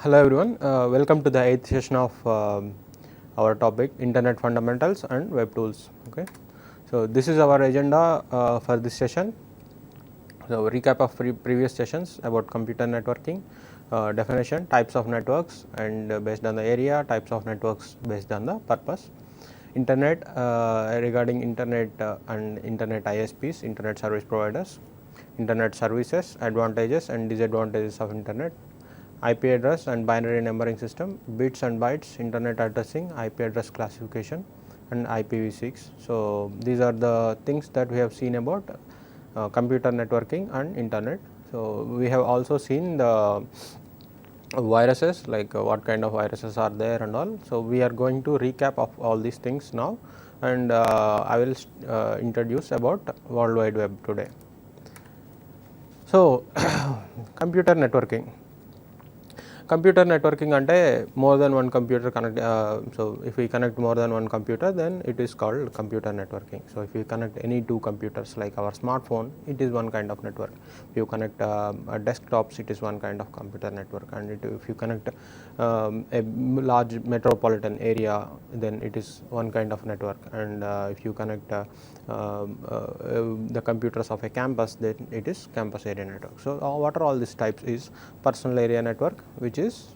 Hello everyone, welcome to the 8th session of our topic Internet Fundamentals and Web Tools. Okay, so this is our agenda for this session. So recap of previous sessions about computer networking, definition, types of networks, and based on the area, types of networks based on the purpose. Internet, regarding internet and internet ISPs, internet service providers, internet services, advantages and disadvantages of internet, IP address and binary numbering system, bits and bytes, internet addressing, IP address classification, and IPv6. So these are the things that we have seen about computer networking and internet. So we have also seen the viruses, like what kind of viruses are there and all. So we are going to recap of all these things now, and I will introduce about World Wide Web today. So computer networking. Computer networking ante more than one computer connect. So if we connect more than one computer, then it is called computer networking. So if we connect any two computers like our smartphone, it is one kind of network. If you connect desktops, it is one kind of computer network, and if you connect a large metropolitan area, then it is one kind of network. And if you connect the computers of a campus, then it is campus area network. So what are all these types is personal area network, which is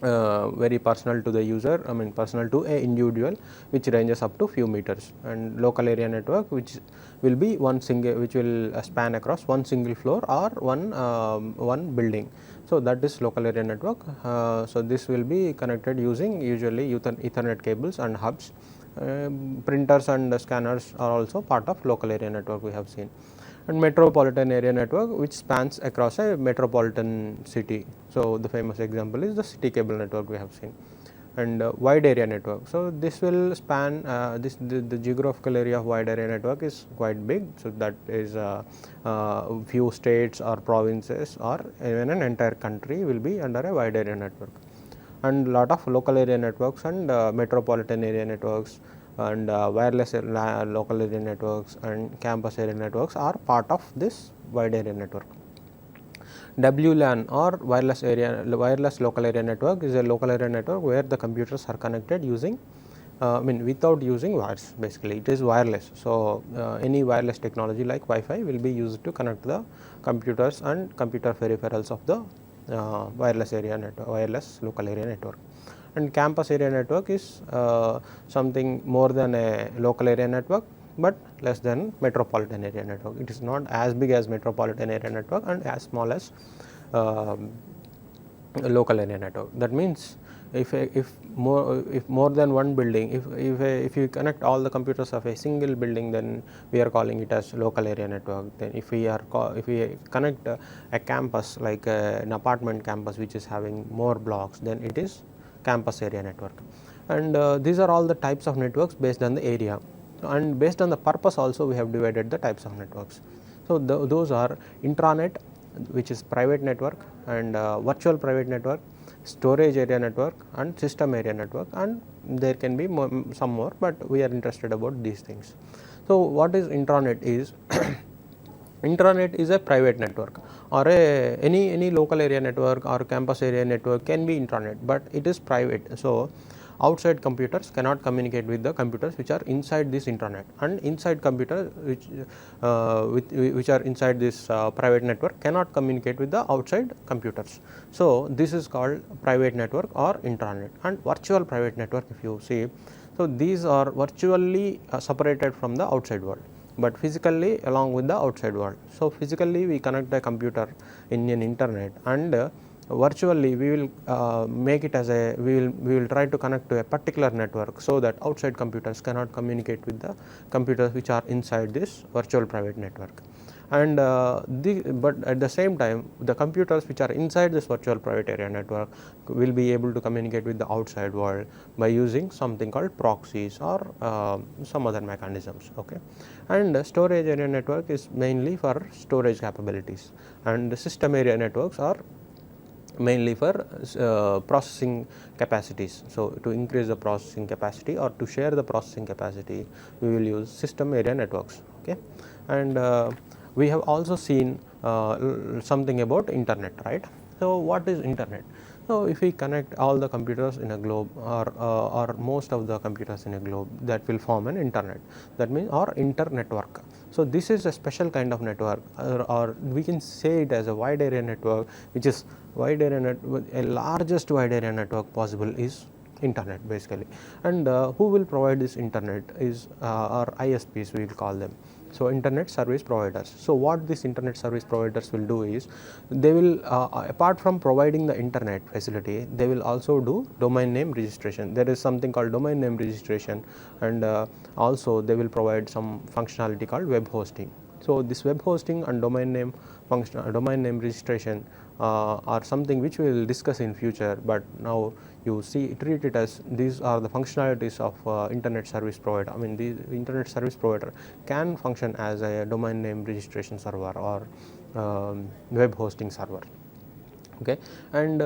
very personal to the user, I mean personal to a individual, which ranges up to few meters, and local area network, which will be one single, which will span across one single floor or one building. So that is local area network. So this will be connected using usually Ethernet cables and hubs. Printers and scanners are also part of local area network we have seen. And metropolitan area network, which spans across a metropolitan city. So the famous example is the city cable network we have seen. And wide area network, so this will span the geographical area of wide area network is quite big. So that is few states or provinces or even an entire country will be under a wide area network. And lot of local area networks and metropolitan area networks and wireless local area networks and campus area networks are part of this wide area network. WLAN or wireless local area network is a local area network where the computers are connected using without using wires. Basically it is wireless. So any wireless technology like Wi-Fi will be used to connect the computers and computer peripherals of the wireless local area network. And campus area network is something more than a local area network, but less than metropolitan area network. It is not as big as metropolitan area network and as small as local area network. That means if more than one building, if you connect all the computers of a single building, then we are calling it as local area network. Then if we connect a campus like an apartment campus which is having more blocks, then it is campus area network. And these are all the types of networks based on the area, and based on the purpose also we have divided the types of networks. So those are intranet, which is private network, and virtual private network, storage area network, and system area network, and there can be some more, but we are interested about these things. So what is intranet is intranet is a private network, or any local area network or campus area network can be intranet, but it is private. So outside computers cannot communicate with the computers which are inside this intranet, and inside computers which are inside this private network cannot communicate with the outside computers. So this is called private network or intranet. And virtual private network, if you see, so these are virtually separated from the outside world, but physically along with the outside world. So physically we connect the computer in an internet, and virtually we will make it as we will try to connect to a particular network, so that outside computers cannot communicate with the computers which are inside this virtual private network. And but at the same time, the computers which are inside this virtual private area network will be able to communicate with the outside world by using something called proxies or some other mechanisms. Okay, and storage area network is mainly for storage capabilities, and the system area networks are mainly for processing capacities. So to increase the processing capacity or to share the processing capacity, we will use system area networks. Okay, and we have also seen something about internet, right? So what is internet? So if we connect all the computers in a globe, or most of the computers in a globe, that will form an internet, that means or internetwork. So this is a special kind of network, or we can say it as a wide area network, which is wide area network. A largest wide area network possible is internet basically. And who will provide this internet is our ISPs, we will call them. So internet service providers. So what these internet service providers will do is, they will apart from providing the internet facility, they will also do domain name registration. There is something called domain name registration, and also they will provide some functionality called web hosting. So this web hosting and domain name domain name registration are something which we will discuss in future, but now you see, treat it as these are the functionalities of internet service provider. I mean, the internet service provider can function as a domain name registration server or web hosting server. Okay. And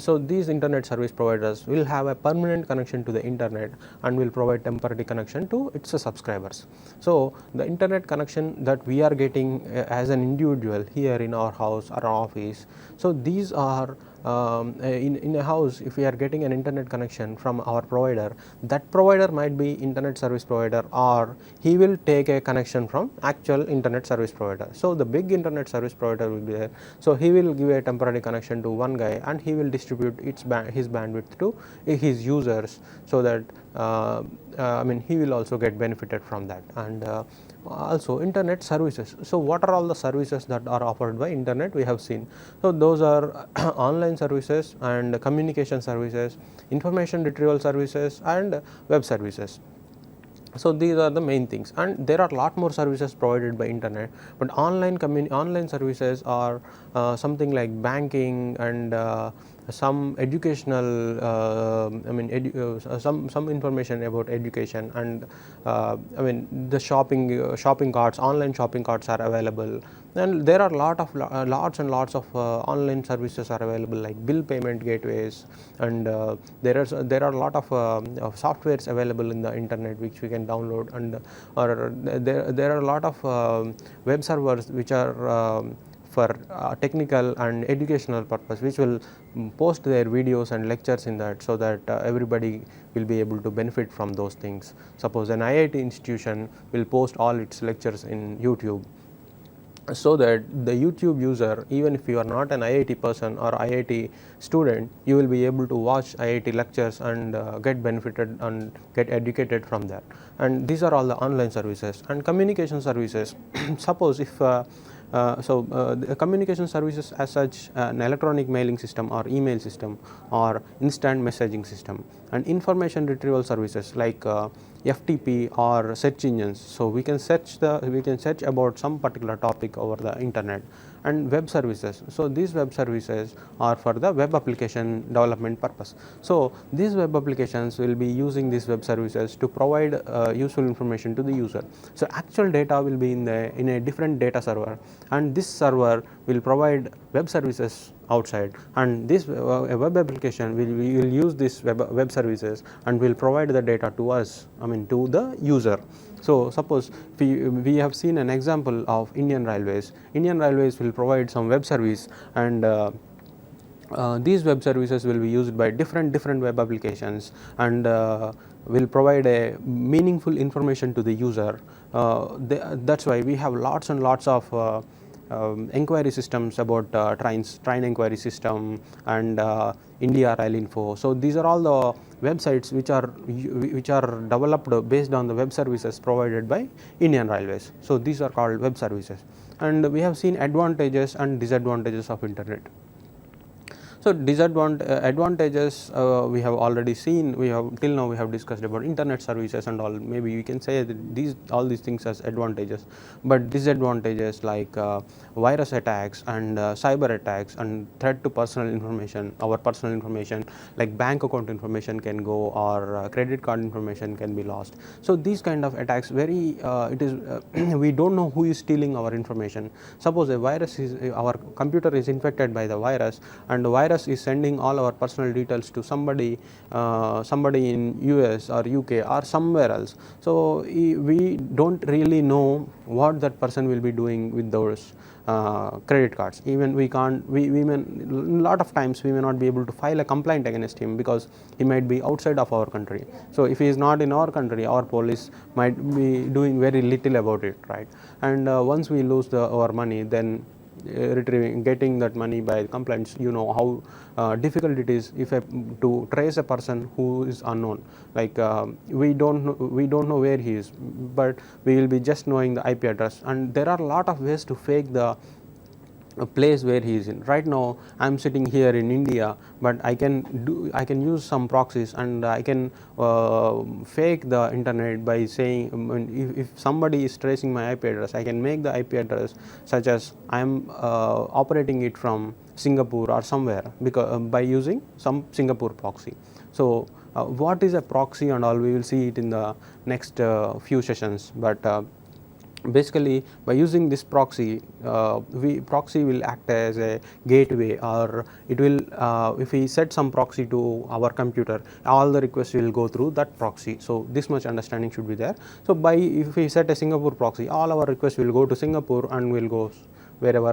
so these internet service providers will have a permanent connection to the internet and will provide temporary connection to its subscribers. So the internet connection that we are getting as an individual here in our house or office, so these are in a house, if we are getting an internet connection from our provider, that provider might be internet service provider, or he will take a connection from actual internet service provider. So the big internet service provider will be there, so he will give a temporary connection to one guy, and he will distribute his bandwidth to his users, so that I mean, he will also get benefited from that. And also internet services. So what are all the services that are offered by internet? We have seen. So those are online services and communication services, information retrieval services, and web services. So these are the main things, and there are a lot more services provided by internet, but online services are something like banking and some educational some information about education, and I mean the shopping carts, online shopping carts are available, and there are lots and lots of online services are available, like bill payment gateways, and there are a lot of softwares available in the internet which we can download, and or there are a lot of web servers which are for technical and educational purpose, which will post their videos and lectures in that, so that everybody will be able to benefit from those things. Suppose an IIT institution will post all its lectures in YouTube, so that the YouTube user, even if you are not an IIT person or IIT student, you will be able to watch IIT lectures and get benefited and get educated from that. And these are all the online services. And communication services suppose if the communication services as such, an electronic mailing system or email system or instant messaging system, and information retrieval services like FTP or search engines. So we can search about some particular topic over the internet. And web services. So these web services are for the web application development purpose. So these web applications will be using these web services to provide useful information to the user. So actual data will be in a different data server, and this server will provide web services outside, and this web application will use this web services and will provide the data to us, I mean to the user. So suppose we have seen an example of Indian Railways. Indian Railways will provide some web service, and these web services will be used by different web applications, and will provide a meaningful information to the user. That's why we have lots and lots of inquiry systems about train inquiry system and India Rail Info. So these are all the websites which are developed based on the web services provided by Indian Railways. So these are called web services, and we have seen advantages and disadvantages of internet. So advantages we have already seen. Till now we have discussed about internet services and all. Maybe we can say that all these things as advantages, but disadvantages like virus attacks and cyber attacks and threat to personal information. Our personal information like bank account information can go, or credit card information can be lost. So these kind of attacks we don't know who is stealing our information. Suppose our computer is infected by the virus, and the virus virus is sending all our personal details to somebody in US or UK or somewhere else. So we don't really know what that person will be doing with those credit cards. Even we can't, we may, a lot of times we may not be able to file a complaint against him because he might be outside of our country. So if he is not in our country, our police might be doing very little about it, right? And once we lose our money, then getting that money by complaints, you know how difficult it is to trace a person who is unknown. Like we don't know where he is, but we will be just knowing the IP address, and there are a lot of ways to fake the place where he is in. Right now I am sitting here in India, but I can use some proxies, and I can fake the internet by saying, if somebody is tracing my IP address, I can make the IP address such as I am operating it from Singapore or somewhere, because by using some Singapore proxy. So what is a proxy and all, we will see it in the next few sessions, but basically by using this proxy, proxy will act as a gateway, or it will if we set some proxy to our computer, all the requests will go through that proxy. So this much understanding should be there. So if we set a Singapore proxy, all our requests will go to Singapore and will go wherever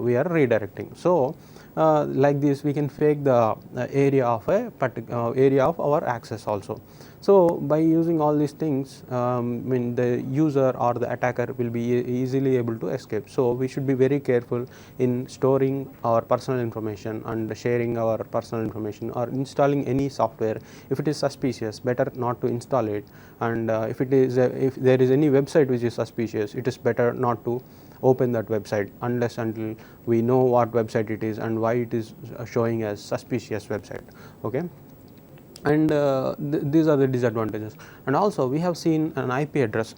we are redirecting. So like this we can fake the area of a particular area of our access also. So by using all these things, the user or the attacker will be easily able to escape. So we should be very careful in storing our personal information and sharing our personal information, or installing any software. If it is suspicious, better not to install it, and if there is any website which is suspicious, it is better not to open that website unless until we know what website it is and why it is showing as suspicious website. Okay. And these are the disadvantages. And also we have seen an IP address.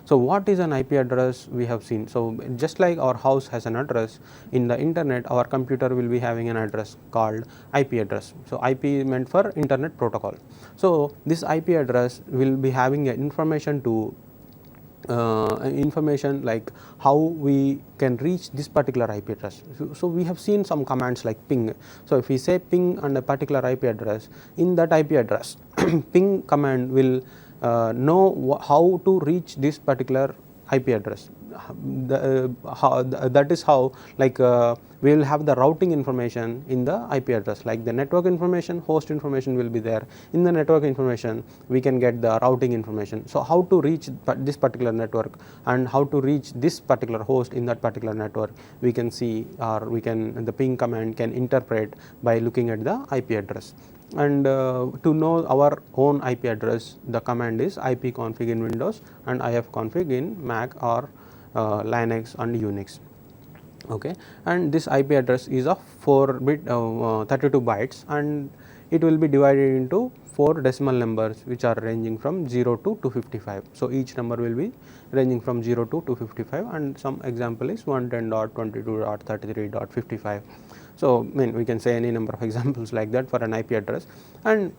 So what is an IP address we have seen? So just like our house has an address, in the internet our computer will be having an address called IP address. So IP is meant for internet protocol. So this IP address will be having information to information like how we can reach this particular IP address. So we have seen some commands like ping. So if we say ping and a particular IP address, in that IP address ping command will know how to reach this particular IP address. That is how, like we will have the routing information in the IP address, like the network information, host information will be there. In the network information we can get the routing information. So how to reach this particular network and how to reach this particular host in that particular network, we can see, or the ping command can interpret by looking at the IP address. And to know our own IP address, the command is ipconfig in Windows and ifconfig in Mac or Linux and Unix. Okay, and this IP address is of 4-bit 32 bytes, and it will be divided into 4 decimal numbers which are ranging from 0 to 255. So each number will be ranging from 0 to 255, and some example is 110.22.33.55. So we can say any number of examples like that for an IP address. And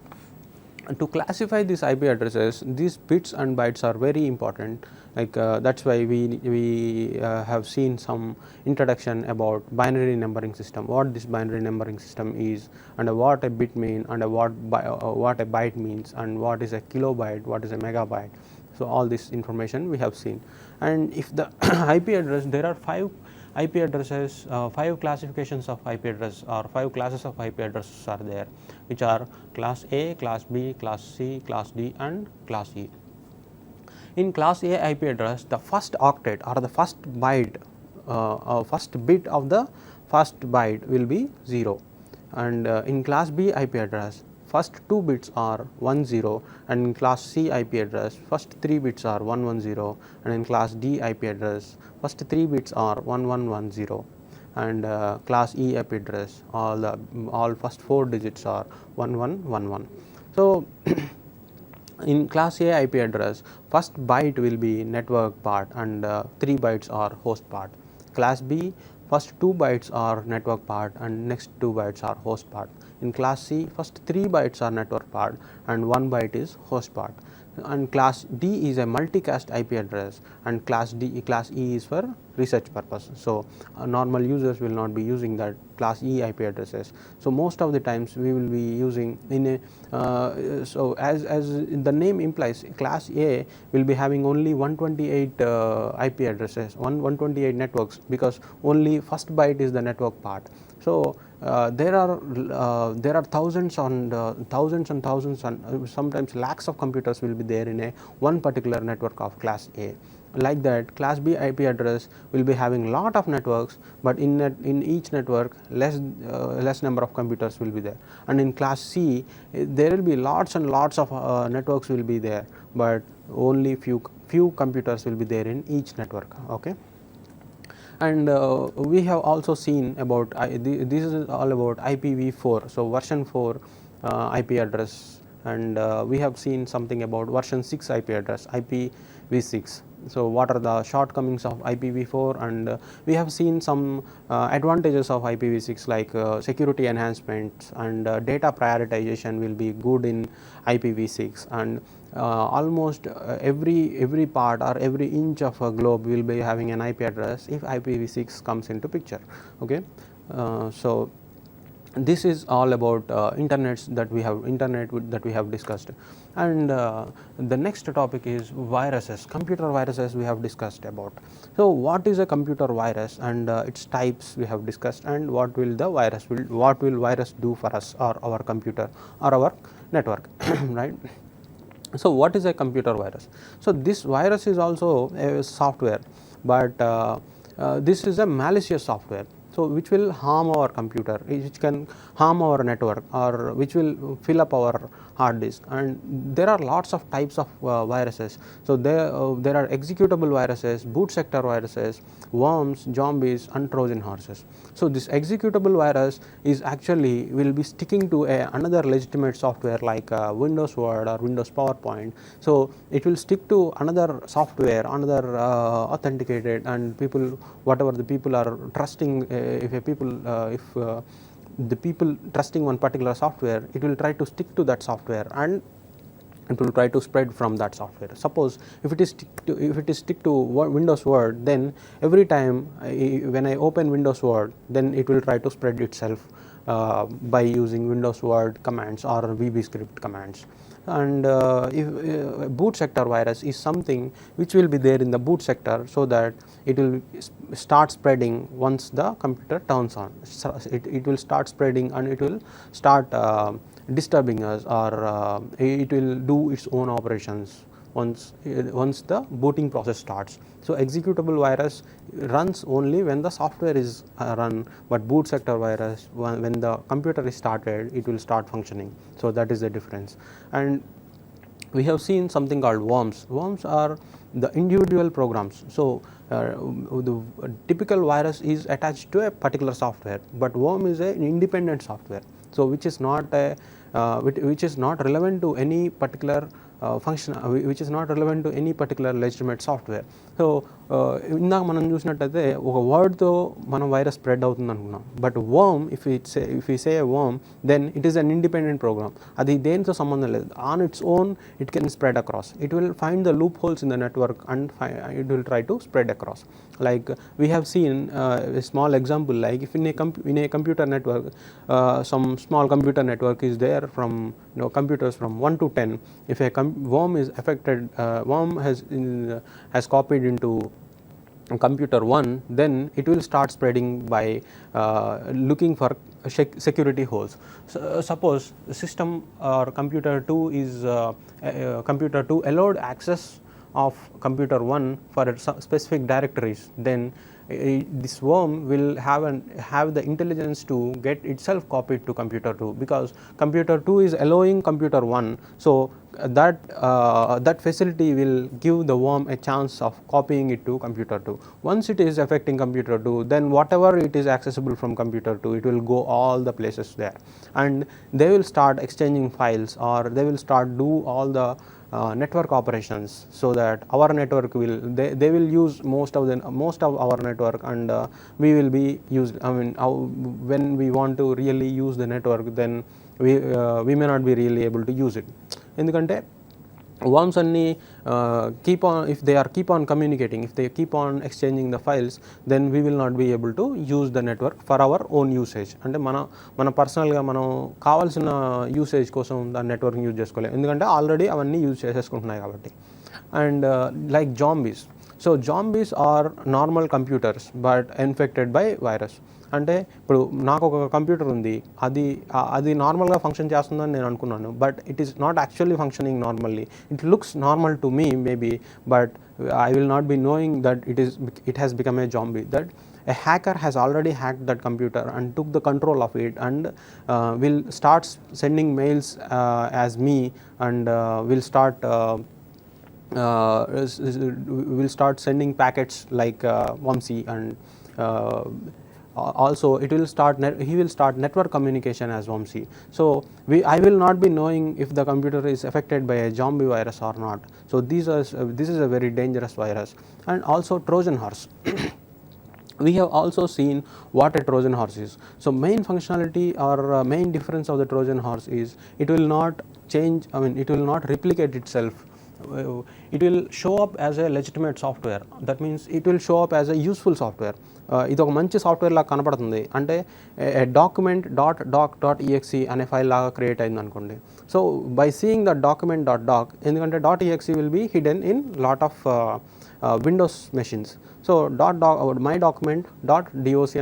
to classify these IP addresses, these bits and bytes are very important. Like that's why we have seen some introduction about binary numbering system, what this binary numbering system is, and what a bit means, and what a byte means, and what is a kilobyte, what is a megabyte. So all this information we have seen. And if the IP address, there are 5 IP addresses, 5 classifications of IP address, or 5 classes of IP addresses are there, which are class A, class B, class C, class D, and class E. In class A IP address, the first octet or the first byte, first bit of the first byte will be 0, and in class B IP address, first 2 bits are 10, and in class C IP address, first 3 bits are 110, and in class D IP address, first 3 bits are 1110, and class E IP address, all first 4 digits are 1111. So in class A IP address, first byte will be network part and 3 bytes are host part. Class B, first 2 bytes are network part and next 2 bytes are host part. In class C, first 3 bytes are network part and 1 byte is host part. and class D is a multicast IP address, and class E is for research purpose. So normal users will not be using that class E IP addresses. So most of the times we will be using in a so as the name implies, class A will be having only 128 IP addresses, 128 networks, because only first byte is the network part. So there are thousands and thousands and sometimes lakhs of computers will be there in a one particular network of class A. Like that, class B IP address will be having lot of networks, but in each network less number of computers will be there. And in class C, there will be lots and lots of networks will be there, but only few computers will be there in each network. Okay. And we have also seen about this is all about IPv4, so version 4 IP address, and we have seen something about version 6 IP address, IPv6. So what are the shortcomings of IPv4, and we have seen some advantages of IPv6, like security enhancements and data prioritization will be good in IPv6, and almost every part or every inch of a globe will be having an IP address if IPv6 comes into picture. Okay. So this is all about internet that we have discussed. And the next topic is viruses, computer viruses we have discussed about. So what is a computer virus, and its types we have discussed, and what will virus do for us or our computer or our network. Right. So what is a computer virus? So this virus is also a software, but this is a malicious software, so which will harm our computer, which can harm our network, or which will fill up our hard disk. And there are lots of types of viruses. So there are executable viruses, boot sector viruses, worms, zombies, and Trojan horses. So this executable virus is actually will be sticking to another legitimate software like Windows Word or Windows PowerPoint. So it will stick to another software, another authenticated, and whatever the people are trusting, if the people trusting one particular software, it will try to stick to that software, and it will try to spread from that software. Suppose if it is stick to Windows Word, then every time when I open Windows Word, then it will try to spread itself by using Windows Word commands or VB script commands. And if boot sector virus is something which will be there in the boot sector, so that it will start spreading once the computer turns on. It will start spreading, and it will start disturbing us, or it will do its own operations once the booting process starts. So executable virus runs only when the software is run, but boot sector virus, when the computer is started, it will start functioning. So that is the difference. And we have seen something called worms. Worms are the individual programs. So the typical virus is attached to a particular software, but worm is an independent software, so which is not relevant to any particular function, which is not relevant to any particular legitimate software. So ఇందాక మనం చూసినట్టయితే ఒక వర్డ్తో మనం virus spread అవుతుంది అనుకున్నాం, but worm if you say worm, then it is an independent program. అది దేనితో సంబంధం లేదు, on its own it can spread across. It will find the loop holes in the network and it will try to spread across. Like we have seen a small example, like if in a computer network, some small computer network is there from computers from 1 to 10. If a worm is affected, worm has copied into computer 1, then it will start spreading by looking for security holes. So, suppose system or computer 2 is computer 2 allowed access of computer 1 for specific directories, then this worm will have the intelligence to get itself copied to computer 2, because computer 2 is allowing computer 1. So that facility will give the worm a chance of copying it to computer 2. Once it is affecting computer 2, then whatever it is accessible from computer 2, it will go all the places there, and they will start exchanging files, or they will start do all the network operations, so that our network will they will use most of our network, and we will be used. I mean, when we want to really use the network, then we may not be really able to use it. ఎందుకంటే worms only keep on, if they are keep on communicating, if they keep on exchanging the files, then we will not be able to use the network for our own usage. అంటే మన పర్సనల్గా మనం కావాల్సిన usage కోసం దాని నెట్వర్క్ని use చేసుకోలేము, ఎందుకంటే already అవన్నీ యూజ్ చేసేసుకుంటున్నాయి కాబట్టి. And like zombies, so zombies are normal computers but infected by virus. అంటే ఇప్పుడు నాకు ఒక కంప్యూటర్ ఉంది, అది నార్మల్గా ఫంక్షన్ చేస్తుందని నేను అనుకున్నాను, but it is not actually functioning normally. It looks normal to me maybe, but I will not be knowing that it has become a zombie, that a hacker has already hacked that computer and took the control of it, and will start sending mails as me, and will start sending packets like Vamsi, and also he will start network communication as Vamsi. So I will not be knowing if the computer is affected by a zombie virus or not. So this is a very dangerous virus. And also Trojan horse. We have also seen what a Trojan horse is. So main functionality or main difference of the Trojan horse is it will not change, it will not replicate itself. It will show up as a legitimate software. That means it will show up as a useful software. ఇది ఒక మంచి software లాగా కనపడుతుంది, అంటే document .doc.exe అనే file లాగా create అయింది అనుకోండి. So by seeing the document .doc, ఎందుకంటే .exe will be hidden in lot of Windows machines. So my document .doc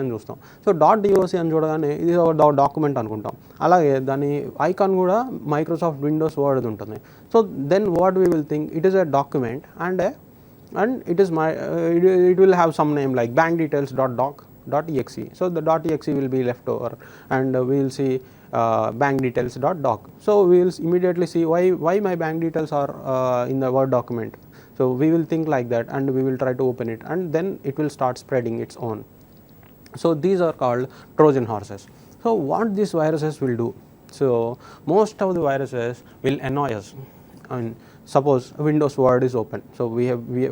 అని చూస్తాం. సో .doc అని చూడగానే ఇది ఒక డాక్యుమెంట్ అనుకుంటాం. అలాగే దాని ఐకాన్ కూడా మైక్రోసాఫ్ట్ విండోస్ వర్డ్ ఉంటుంది. So then what we will think it is a document, and it is it will have some name like bankdetails.doc.exe. So the .exe will be left over, and we will see bankdetails.doc. So we will immediately see why my bank details are in the Word document. So we will think like that, and we will try to open it, and then it will start spreading its own. So these are called Trojan horses. So what these viruses will do? So most of the viruses will annoy us. Suppose Windows Word is open. So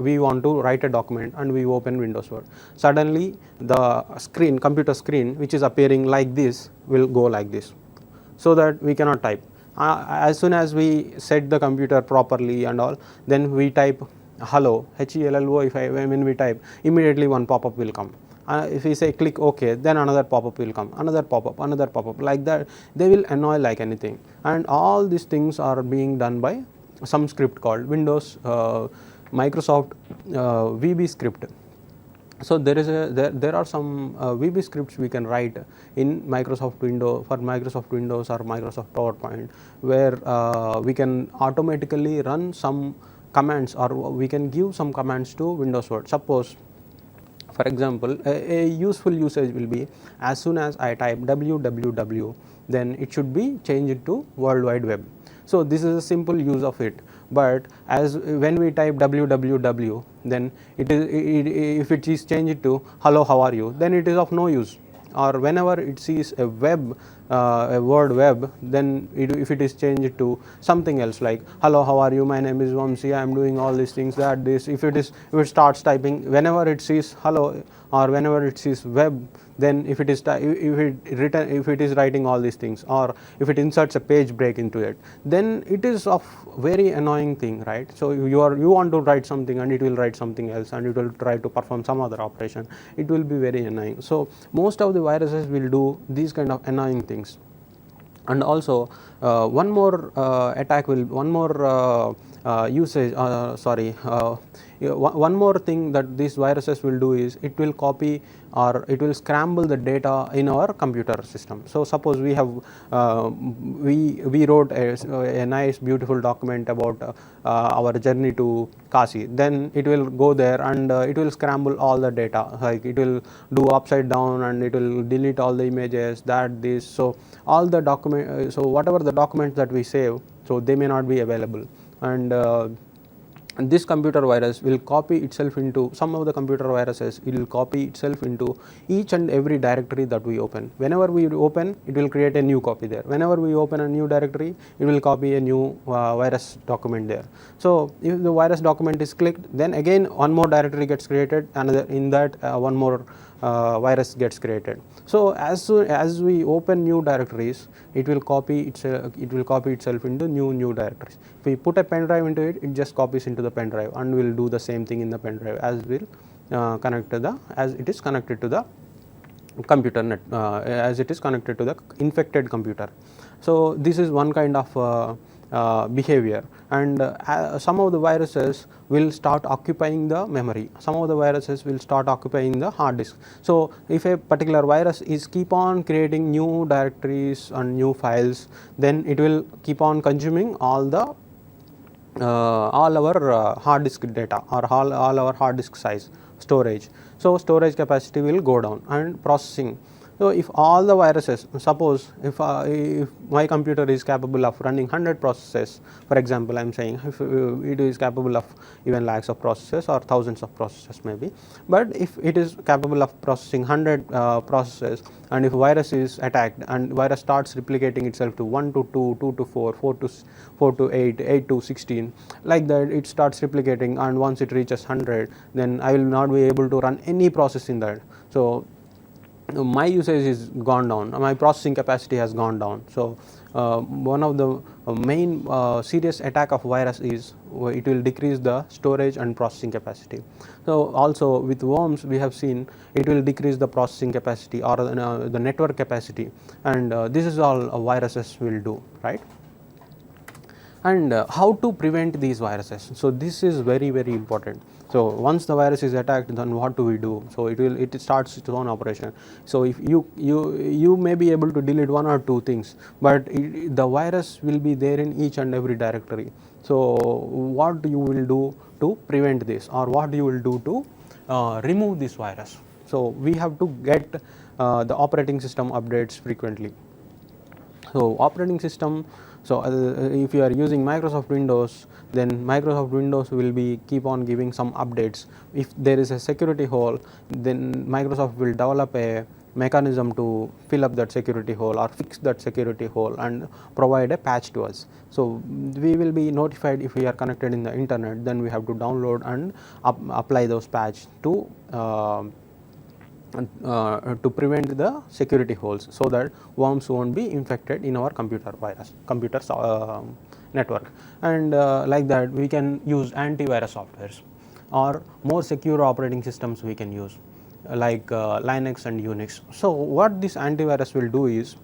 we want to write a document, and we open Windows Word. Suddenly the computer screen which is appearing like this will go like this, so that we cannot type. As soon as we set the computer properly and all, then we type hello, HELLO. When we type, immediately one pop-up will come. If we say click OK, then another pop-up will come, another pop-up, like that. They will annoy like anything, and all these things are being done by some script called Windows Microsoft VB script. So there are some VB scripts we can write in Microsoft Windows or Microsoft PowerPoint, where we can automatically run some commands, or we can give some commands to Windows Word. Suppose, for example, a useful usage will be, as soon as I type www, then it should be changed to World Wide Web. So this is a simple use of it. But when we type www, then if it is changed to hello, how are you, then it is of no use. Or whenever it sees a word web, then if it is changed to something else like hello, how are you, my name is Vamsi, I am doing all these things, if it starts typing, whenever it sees hello or whenever it sees web, then if it is writing all these things, or if it inserts a page break into it, then it is of very annoying thing, right? So you want to write something, and it will write something else, and it will try to perform some other operation. It will be very annoying. So most of the viruses will do these kind of annoying things. And also one more one more thing that these viruses will do is it will copy, or it will scramble the data in our computer system. So suppose we wrote a nice beautiful document about our journey to Kashi. Then it will go there, and it will scramble all the data, like it will do upside down, and it will delete all the images, so all the so whatever the documents that we save, so they may not be available. And and this computer virus will copy itself into some of the computer viruses. It will copy itself into each and every directory that we open. Whenever we open, it will create a new copy there. Whenever we open a new directory, it will copy a new virus document there. So if the virus document is clicked, then again one more directory gets created, another in that one more virus gets created. So as soon as we open new directories, it will copy itself into new directories. If we put a pen drive into it, it just copies into the pen drive and will do the same thing in the pen drive as it is connected to the computer net, as it is connected to the infected computer. So this is one kind of behavior, and some of the viruses will start occupying the memory, some of the viruses will start occupying the hard disk. So if a particular virus is keep on creating new directories and new files, then it will keep on consuming all our hard disk data, or all our hard disk size, storage. So storage capacity will go down, and processing. So if all the viruses, suppose if my computer is capable of running 100 processes, for example, I am saying if it is capable of even lakhs of processes or thousands of processes maybe, but if it is capable of processing 100 processes, and if virus is attacked and virus starts replicating itself to 1 to 2, 2 to 4, 4 to 8, 8 to 16, like that it starts replicating, and once it reaches 100, then I will not be able to run any process in that. So my usage is gone down, my processing capacity has gone down. So one of the main serious attack of virus is it will decrease the storage and processing capacity. So also with worms we have seen it will decrease the processing capacity or the network capacity, and this is all viruses will do, right? And how to prevent these viruses. So this is very important. So once the virus is attacked, then what do we do? So it starts its own operation. So if you may be able to delete one or two things, but the virus will be there in each and every directory. So what you will do to prevent this, or what you will do to remove this virus? So we have to get the operating system updates frequently. So operating system, so if you are using Microsoft Windows, then Microsoft Windows will be keep on giving some updates. If there is a security hole, then Microsoft will develop a mechanism to fill up that security hole or fix that security hole and provide a patch to us. So we will be notified if we are connected in the internet, then we have to download and apply those patch to prevent the security holes, so that worms won't be infected in our computer network. And like that we can use antivirus softwares, or more secure operating systems we can use, like Linux and Unix. So what this antivirus will do is,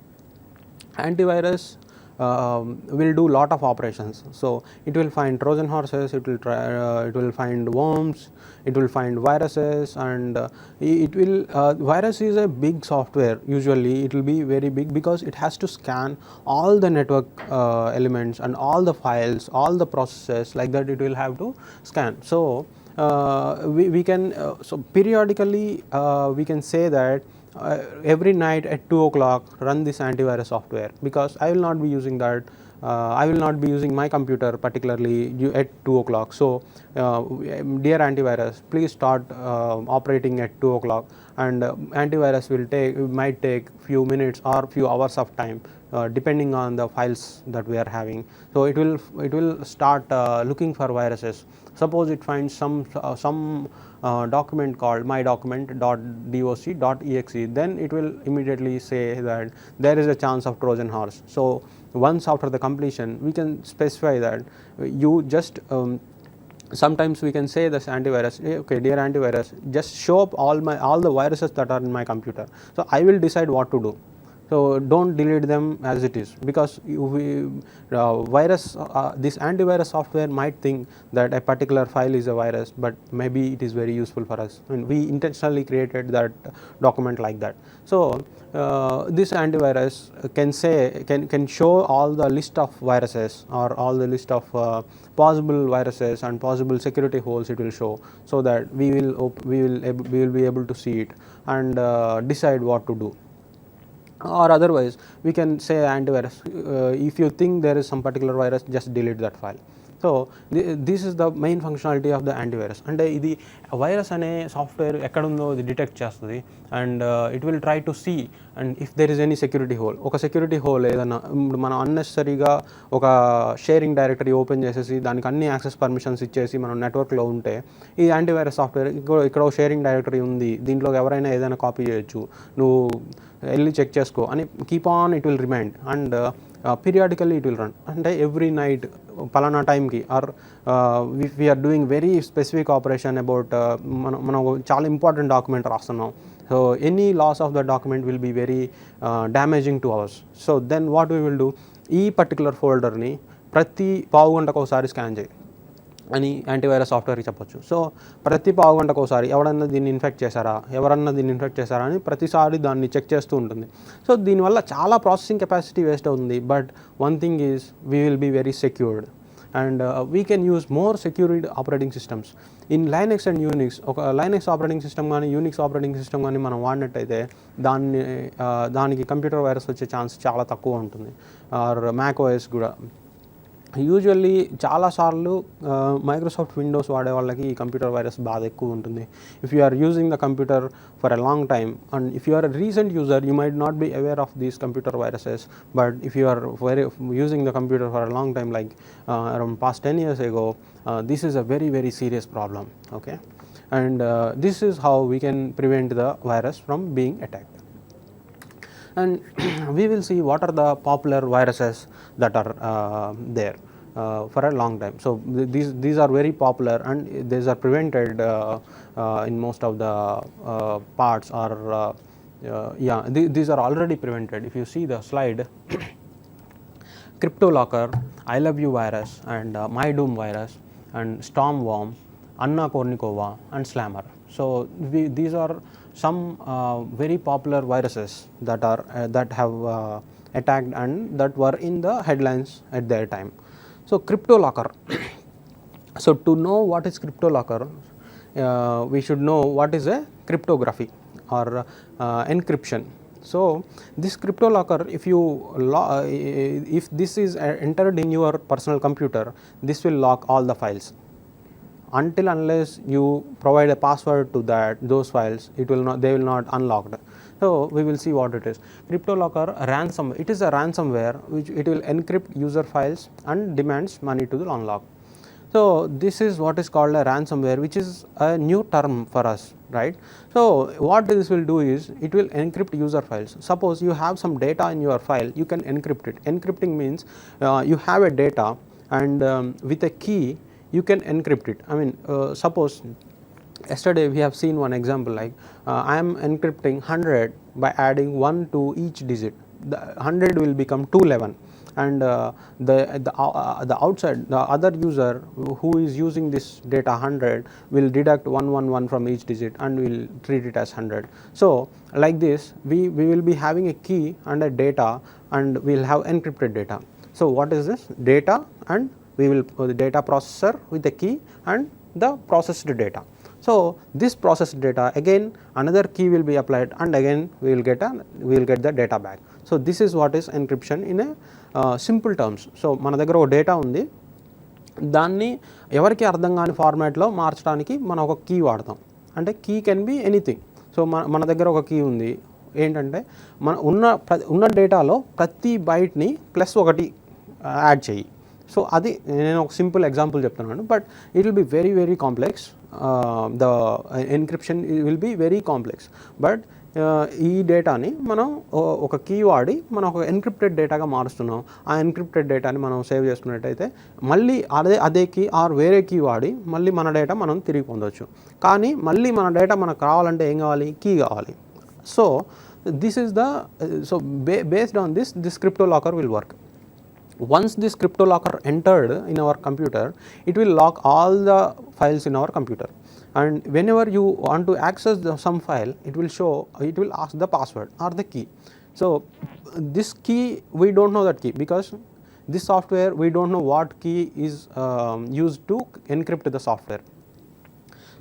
antivirus will do lot of operations. So it will find Trojan horses, it will find worms, it will find viruses, and virus is a big software. Usually it will be very big because it has to scan all the network elements and all the files, all the processes, like that it will have to scan. So we can so periodically we can say that every night at 2 o'clock run this antivirus software, because I will not be using that. I will not be using my computer particularly at 2 o'clock. So dear antivirus, please start operating at 2 o'clock, and antivirus might take few minutes or few hours of time depending on the files that we are having. So it will start looking for viruses. Suppose it finds some document called mydocument.doc.exe, then it will immediately say that there is a chance of Trojan horse. So once after the completion, we can specify that you just sometimes we can say this antivirus, okay, dear antivirus, just show up all the viruses that are in my computer. So I will decide what to do. So don't delete them as it is, because this antivirus software might think that a particular file is a virus, but maybe it is very useful for us, and we intentionally created that document like that. So this antivirus can show all the list of viruses, or all the list of possible viruses and possible security holes it will show, so that we will be able to see it and decide what to do. Or otherwise we can say antivirus, if you think there is some particular virus, just delete that file. So so this is the main functionality of the antivirus. అంటే ఇది virus అనే software ఎక్కడుందో ఇది detect చేస్తుంది and it will try to see and if there is any security hole. ఒక security hole ఏదైనా మనం అన్నెసరీగా ఒక షేరింగ్ డైరెక్టరీ ఓపెన్ చేసేసి దానికి అన్ని యాక్సెస్ పర్మిషన్స్ ఇచ్చేసి మనం నెట్వర్క్లో ఉంటే ఈ యాంటీవైరస్ సాఫ్ట్వేర్ ఇక్కడ ఒక షేరింగ్ డైరెక్టరీ ఉంది, దీంట్లో ఎవరైనా ఏదైనా కాపీ చేయొచ్చు, నువ్వు వెళ్ళి చెక్ చేసుకో అని keep on it will remind and periodically it will run. అంటే ఎవ్రీ నైట్ పలానా టైంకి or we are doing very specific operation about మనం చాలా ఇంపార్టెంట్ డాక్యుమెంట్ రాస్తున్నాం. So any loss of the document will be very damaging to ours. So then what we will do, ఈ particular ఫోల్డర్ని ప్రతి పావు గంటకు ఒకసారి స్కాన్ చేయి అని యాంటీవైరస్ సాఫ్ట్వేర్కి చెప్పొచ్చు. సో ప్రతి పావు గంటకు ఒకసారి ఎవరన్నా దీన్ని ఇన్ఫెక్ట్ చేశారా అని ప్రతిసారి దాన్ని చెక్ చేస్తూ ఉంటుంది. సో దీనివల్ల చాలా ప్రాసెసింగ్ కెపాసిటీ వేస్ట్ అవుతుంది. But one thing is we will be very secured and we can use more secured operating systems in Linux and Unix. ఒక లైనెక్స్ ఆపరేటింగ్ సిస్టమ్ కానీ యూనిక్స్ ఆపరేటింగ్ సిస్టమ్ కానీ మనం వాడినట్టయితే దానికి computer virus వచ్చే chance చాలా తక్కువ ఉంటుంది. ఆర్ మ్యాక్ ఓఎస్ కూడా. యూజువల్లీ చాలాసార్లు మైక్రోసాఫ్ట్ విండోస్ వాడే వాళ్ళకి ఈ కంప్యూటర్ వైరస్ బాగా ఎక్కువ ఉంటుంది. If you are using the computer for a long time and if you are a recent user you might not be aware of these computer viruses, but if you are using the computer for a long time like around past 10 years ago, this is a very very serious problem. Okay, and this is how we can prevent the virus from being attacked. And we will see what are the popular viruses that are there for a long time. So these are very popular and these are prevented in most of the parts or these are already prevented. If you see the slide, CryptoLocker, I Love You virus and My Doom virus and Stormworm, Anna Kournikova and Slammer. So these are some very popular viruses that have attacked and that were in the headlines at their time. So CryptoLocker. So to know what is CryptoLocker, we should know what is a cryptography or encryption. So this CryptoLocker, if this is entered in your personal computer, this will lock all the files. Until unless you provide a password to those files, they will not unlocked. So we will see what it is. CryptoLocker it is a ransomware which it will encrypt user files and demands money to unlock. So this is what is called a ransomware, which is a new term for us, right? So what this will do is it will encrypt user files. Suppose you have some data in your file, you can encrypt it. Encrypting means you have a data and with a key you can encrypt it. I mean, suppose yesterday we have seen one example like I am encrypting 100 by adding 1 to each digit. The 100 will become 211 and the outside, the other user who is using this data 100 will deduct 111 from each digit and will treat it as 100. So like this we will be having a key and a data and we will have encrypted data. So what is this? Data, and we will the data processor with the key and the processed data. So this processed data, again another key will be applied and again we will get the data back. So this is what is encryption in a simple terms. So మన దగ్గర ఒక data ఉంది, దాన్ని ఎవరికి అర్థం కాని ఫార్మాట్లో మార్చడానికి మనం ఒక కీ వాడతాం. అంటే key can be anything. So మన దగ్గర ఒక కీ ఉంది, ఏంటంటే మన ఉన్న డేటాలో ప్రతి బైట్ని +1 యాడ్ చేయి. సో అది నేను ఒక సింపుల్ ఎగ్జాంపుల్ చెప్తున్నాను, but it will be very very complex. The encryption will be very complex. But ఈ డేటాని మనం ఒక కీ వాడి మనం ఒక ఎన్క్రిప్టెడ్ డేటాగా మారుస్తున్నాం. ఆ ఎన్క్రిప్టెడ్ డేటాని మనం సేవ్ చేసుకున్నట్టయితే మళ్ళీ అదే కీ ఆర్ వేరే కీ వాడి మళ్ళీ మన డేటా మనం తిరిగి పొందవచ్చు. కానీ మళ్ళీ మన డేటా మనకు కావాలంటే ఏం కావాలి? కీ కావాలి. So this is based on this CryptoLocker will work. Once this CryptoLocker entered in our computer, it will lock all the files in our computer, and whenever you want to access some file, it will ask the password or the key. So this key, we don't know that key because this software we don't know what key is used to encrypt the software.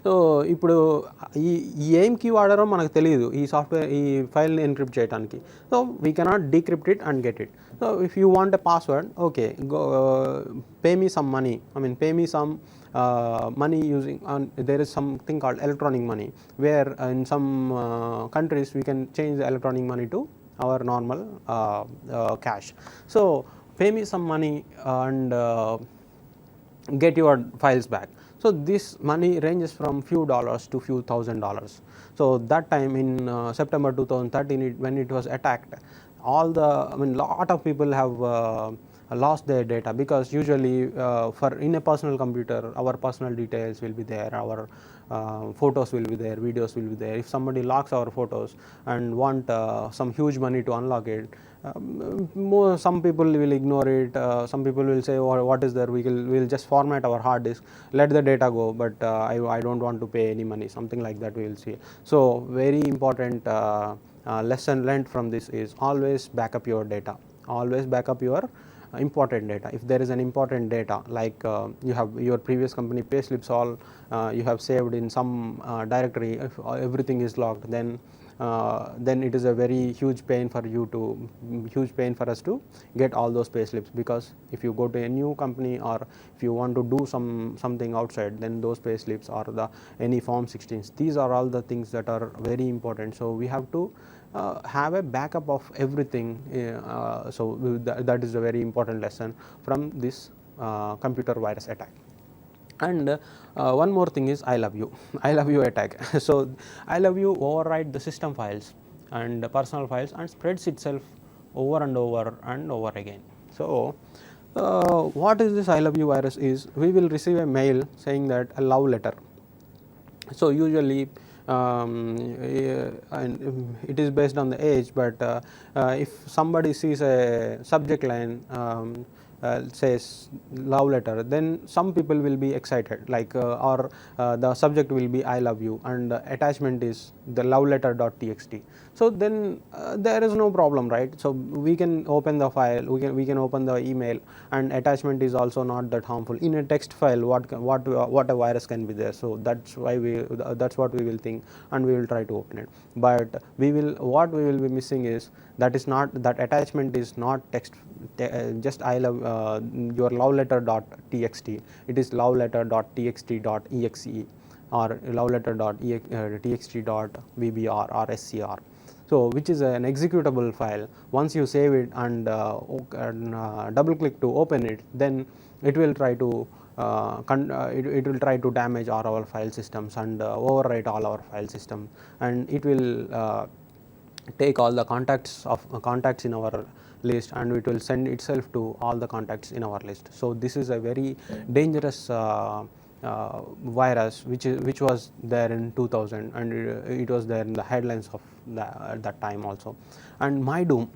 So ఇప్పుడు ఈ ఏం key వాడారో మనకు తెలియదు ఈ software ఈ ఫైల్ని encrypt చేయడానికి. So we cannot decrypt it and get it. So if you want a password, okay, go pay me some money, pay me some money using, there is something called electronic money, where in some countries we can change the electronic money to our normal cash. So pay me some money and get your files back. So this money ranges from few dollars to few $1,000s. So that time in September 2013, when it was attacked, all the lot of people have lost their data, because usually for in a personal computer our personal details will be there, our photos will be there, videos will be there. If somebody locks our photos and want some huge money to unlock it, some people will ignore it, some people will say, oh, what is there, we'll just format our hard disk, let the data go, but I don't want to pay any money, something like that we will see. So very important lesson learned from this is always backup your data, always backup your important data. If there is an important data, like you have your previous company pay slips, all you have saved in some directory, if everything is locked, then it is a very huge pain for you to, huge pain for us to get all those pay slips, because if you go to a new company or if you want to do something outside, then those pay slips or the any form 16s, these are all the things that are very important. So we have to have a backup of everything. So that is a very important lesson from this computer virus attack. And one more thing is I love you I love you attack. So I love you override the system files and personal files and spreads itself over and over and over again. So what is this I love you virus is, we will receive a mail saying that a love letter. So usually and it is based on the age, but if somebody sees a subject line says love letter, then some people will be excited, like or the subject will be I love you and attachment is the love letter.txt. So then there is no problem, right? So we can open the file, we can open the email, and attachment is also not that harmful. In a text file, what a virus can be there? So that's why that's what we will think, and we will try to open it. But what we will be missing is that attachment is not text, just I love your love letter.txt. It is love letter.txt.exe or love letter.txt.bbr or scr. So which is an executable file. Once you save it and double click to open it, then it will try to it will try to damage all our file systems and overwrite all our file system, and it will take all the contacts in our list, and it will send itself to all the contacts in our list. So this is a very dangerous virus which was there in 2000, and it was there in the headlines of at that time also. And MyDoom,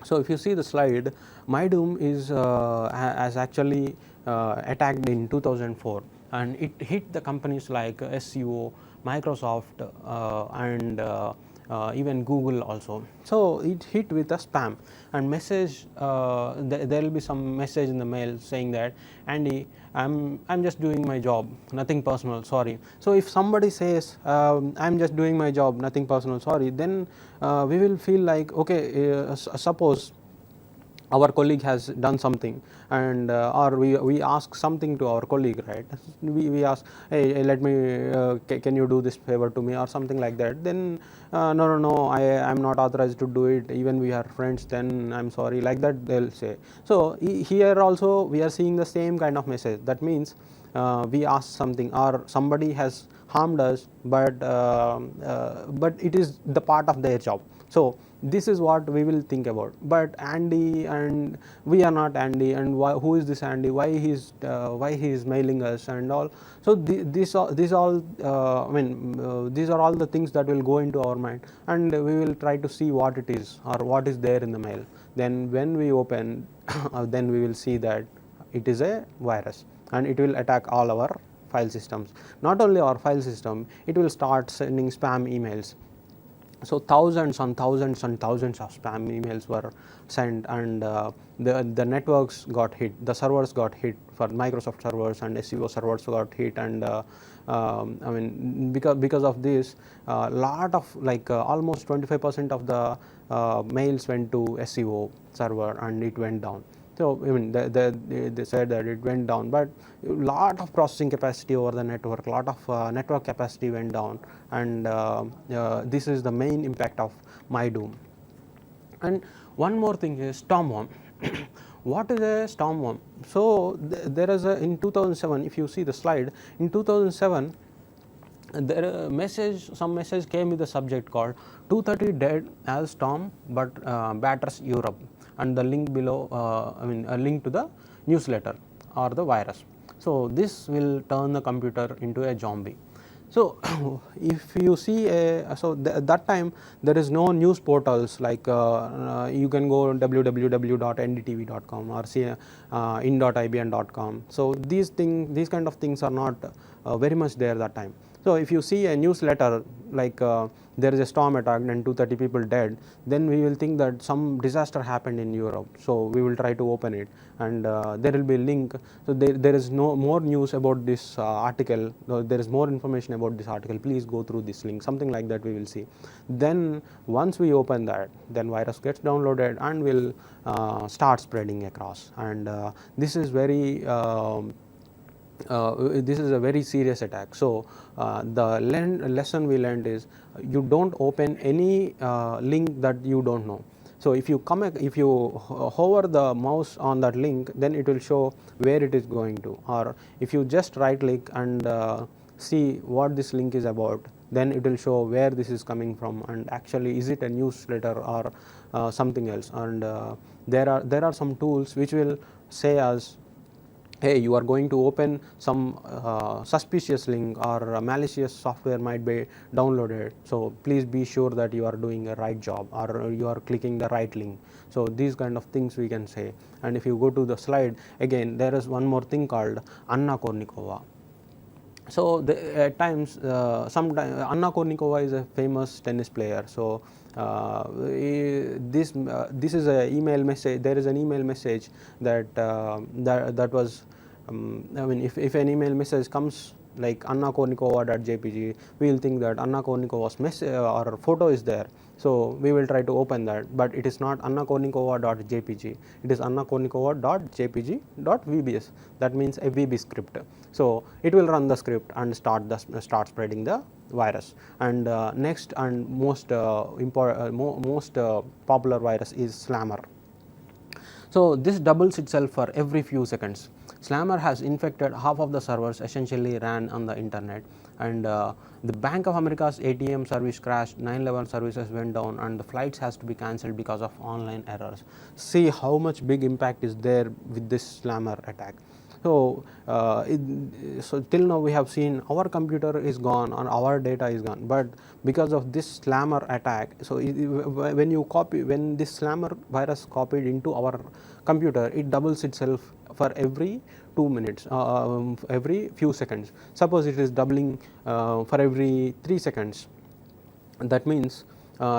so if you see the slide, MyDoom is has actually attacked in 2004, and it hit the companies like SEO, Microsoft, and even Google also. So it hit with a spam and message. There will be some message in the mail saying that, Andy, I'm just doing my job, nothing personal, sorry. So if somebody says I'm just doing my job, nothing personal, sorry, then we will feel like, okay, suppose our colleague has done something, and or we ask something to our colleague, right? We ask, hey, let me can you do this favor to me or something like that. Then no, I'm not authorized to do it, even we are friends, then I'm sorry, like that they'll say. So here also we are seeing the same kind of message. That means we ask something, or somebody has harmed us, but it is the part of their job. So this is what we will think about. But Andy, and we are not Andy, and who is this Andy? Why he is mailing us and all? So these all these are all the things that will go into our mind, and we will try to see what it is or what is there in the mail. Then when we open, then we will see that it is a virus, and it will attack all our file systems. Not only our file system, it will start sending spam emails. So thousands and thousands and thousands of spam emails were sent, and the networks got hit, the servers got hit for Microsoft servers, and SEO servers got hit, and I mean, because of this, lot of almost 25% of the mails went to SEO server, and it went down. So I mean, they said that it went down, but lot of processing capacity over the network, lot of network capacity went down, and this is the main impact of MyDoom. And one more thing is stormworm. What is a stormworm? So there is a, in 2007, if you see the slide, in 2007 some message came with the subject called 230 dead as storm but batters Europe, and the link below, I mean a link to the newsletter or the virus. So this will turn the computer into a zombie. So if you see that time there is no news portals like you can go www.ndtv.com or in.ibn.com. So these kind of things are not very much there that time. So if you see a newsletter like there is a storm attack and 230 people dead, then we will think that some disaster happened in Europe. So we will try to open it, and there will be a link. So there is no more news about this article. There is more information about this article. Please go through this link. Something like that we will see. Then once we open that, then virus gets downloaded and will start spreading across. And this is very this is a very serious attack. So the lesson we learned is you don't open any link that you don't know. So if you hover the mouse on that link, then it will show where it is going to, or if you just right click and see what this link is about, then it will show where this is coming from, and actually is it a newsletter or something else. And there are some tools which will say us, hey, you are going to open some suspicious link, or malicious software might be downloaded, so please be sure that you are doing a right job, or you are clicking the right link. So these kind of things we can say. And if you go to the slide again, there is one more thing called Anna Kournikova. So at times, sometimes Anna Kournikova is a famous tennis player. So this is a email message. There is an email message that that was. I mean, if an email message comes like annakournikova.jpg, we will think that Anna Kournikova's message or photo is there. So we will try to open that, but it is not annakournikova.jpg. It is annakournikova.jpg.vbs. That means a VB script. So it will run the script and start spreading the virus. And next and most popular virus is Slammer. So this doubles itself for every few seconds. Slammer has infected half of the servers essentially ran on the internet, and the Bank of America's ATM service crashed, 9/11 services went down, and the flights has to be cancelled because of online errors. See how much big impact is there with this Slammer attack. So, so till now we have seen our computer is gone or our data is gone, but because of this Slammer attack, so when this Slammer virus copied into our computer, it doubles itself for every 2 minutes, every few seconds. Suppose it is doubling for every 3 seconds. That means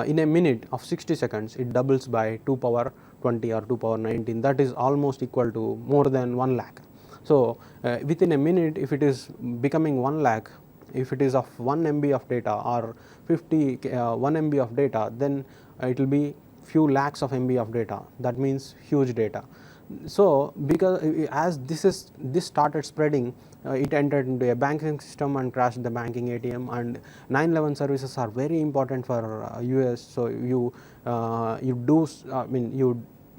in a minute of 60 seconds, it doubles by 2 power 20 or 2 power 19. That is almost equal to more than 1 lakh. So within a minute, if it is becoming 1 lakh, if it is of 1 MB of data or 1 MB of data, then it will be few lakhs of MB of data. That means huge data. So because as this started spreading, it entered into a banking system and crashed the banking ATM. And 9/11 services are very important for US. So you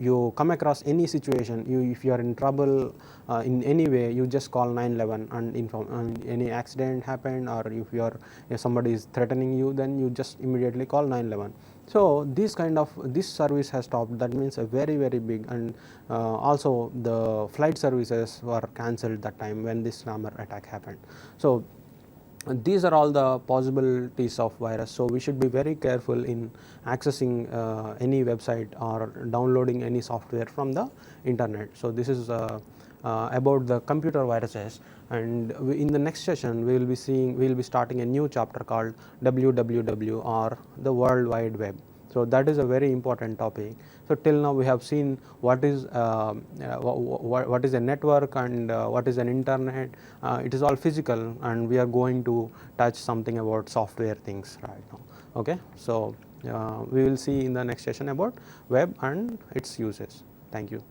you come across any situation, if you are in trouble in any way, you just call 9/11 and inform. Any accident happened, or if somebody is threatening you, then you just immediately call 9/11. So this service has stopped. That means a very big. And also the flight services were cancelled that time when this Slammer attack happened. So these are all the possibilities of virus. So we should be very careful in accessing any website or downloading any software from the internet. So this is about the computer viruses. and in the next session we will be starting a new chapter called WWW, or the World Wide Web. So that is a very important topic. So till now we have seen what is a network and what is an internet. It is all physical, and we are going to touch something about software things right now. Okay, so we will see in the next session about web and its uses. Thank you.